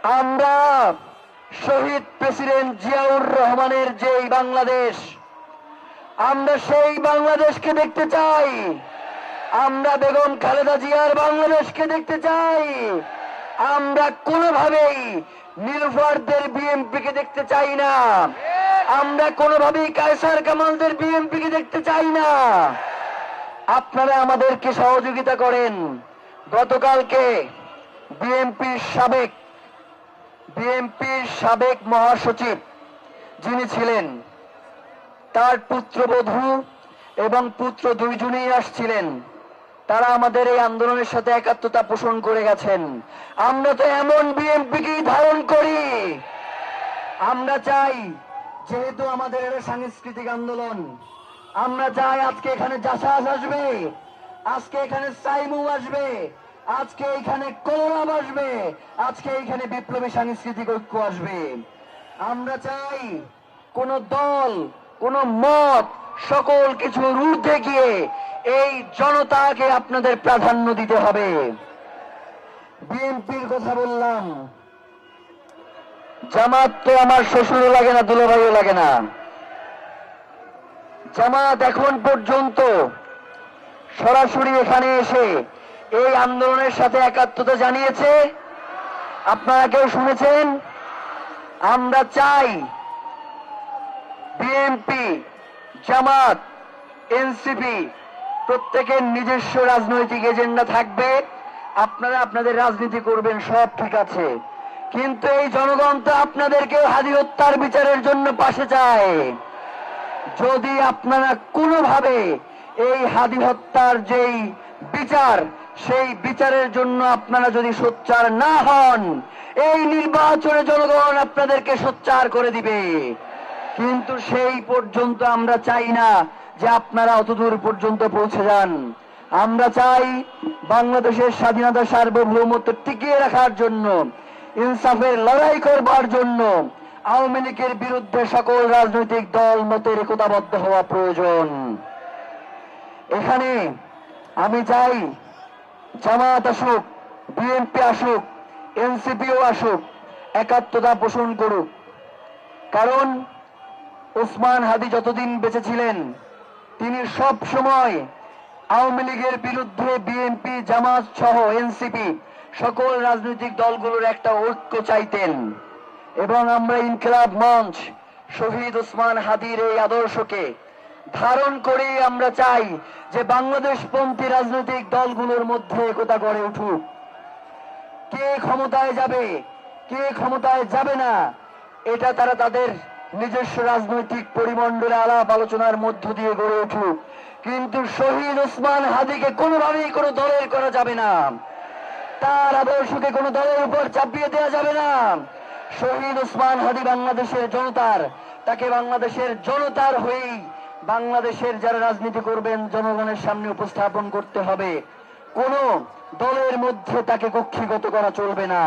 আমরা শহীদ প্রেসিডেন্ট জিয়াউর রহমানের যেই বাংলাদেশ, আমরা সেই বাংলাদেশকে দেখতে চাই। আমরা বেগম খালেদা জিয়ার বাংলাদেশকে দেখতে চাই। আমরা কোনোভাবেই নীলুফারদের বিএনপিকে দেখতে চাই না। আমরা কোনোভাবেই কায়সার কামালদের বিএনপিকে দেখতে চাই না। আপনারা আমাদেরকে সহযোগিতা করেন। গতকালকে বিএনপির সাবেক মহাসচিব যিনি ছিলেন, তার পুত্রবধূ এবং পুত্র দুইজনেই আসছিলেন। তারা আমাদের এই আন্দোলনের সাথে একাত্মতা পোষণ করে গেছেন। আমরা তো এমন বিএনপিকেই ধারণ করি। আমরা চাই, যেহেতু আমাদের এটা সাংস্কৃতিক আন্দোলন, আমরা চাই আজকে এখানে জাসাস আসবে, আজকে এখানে সাইমু আসবে, আজকে এখানে কলরাব আসবে, আজকে এখানে বিপ্লবী সাংস্কৃতিক ঐক্য আসবে। আমরা চাই কোন দল, কোন মত, সকল কিছুর ঊর্ধ্বে গিয়ে এই জনতাকে আপনাদের প্রাধান্য দিতে হবে। বিএনপির কথা বললাম, জামাত তো আমার শ্বশুরও লাগে না, দুলাভাইও লাগে না। জামাত এখন পর্যন্ত সরাসরি এখানে এসে এই আন্দোলনের সাথে একাত্মতা জানিয়েছে? আপনারা কেউ শুনেছেন? আমরা চাই বিএনপি, জামাত, এনসিপি প্রত্যেকের নিজস্ব রাজনৈতিক এজেন্ডা থাকবে। আপনারা আপনাদের রাজনীতি করবেন, সব ঠিক আছে, কিন্তু এই জনগণ তো আপনাদেরকে হাদি হত্যার বিচারের জন্য পাশে চায়। যদি আপনারা কোনোভাবে এই হাদি হত্যার যেই বিচার, সেই বিচারের জন্য আপনারা যদি সোচ্চার না হন, এই নির্বাচনে জনগণ আপনাদেরকে সোচ্চার করে দিবে। কিন্তু সেই পর্যন্ত আমরা চাই না যে আপনারা অতদূর পর্যন্ত পৌঁছে যান। আমরা চাই বাংলাদেশের স্বাধীনতা, সার্বভৌমত্ব টিকিয়ে রাখার জন্য, ইনসাফের লড়াই করবার জন্য আওয়ামী লীগের বিরুদ্ধে সকল রাজনৈতিক দল মতের একতাবদ্ধ হওয়া প্রয়োজন। এখানে আমি চাই জামাত আসুক, বিএনপি আসুক, এনসিপিও আসুক, একাত্মতা পোষণ করুক। কারণ ওসমান হাদি যতদিন বেঁচে ছিলেন, তিনি সব সময় আওয়ামী লীগের বিরুদ্ধে বিএনপি, জামাত সহ এনসিপি সকল রাজনৈতিক দলগুলোর একটা ঐক্য চাইতেন। এবং আমরা ইনকিলাব মঞ্চ শহীদ ওসমান হাদির এই আদর্শকে ধারণ করে আমরা চাই যে বাংলাদেশপন্থী রাজনৈতিক দলগুলোর মধ্যে একতা গড়ে উঠুক। কে ক্ষমতায় যাবে, কে ক্ষমতায় যাবে না, এটা তারা তাদের নিজস্ব রাজনৈতিক পরিমণ্ডলে আলাপ আলোচনার মধ্য দিয়ে গড়ে উঠুক। কিন্তু শহীদ ওসমান হাদিকে কোনোভাবেই কোনো দলের করা যাবে না, তার আদর্শকে কোনো দলের উপর চাপিয়ে দেওয়া যাবে না। শহীদ ওসমান হাদি বাংলাদেশের জনতার, তাকে বাংলাদেশের জনতার হয়েই বাংলাদেশের যারা রাজনীতি করবেন জনগণের সামনে উপস্থাপন করতে হবে। কোন দলের মধ্যে তাকে কক্ষিগত করা চলবে না।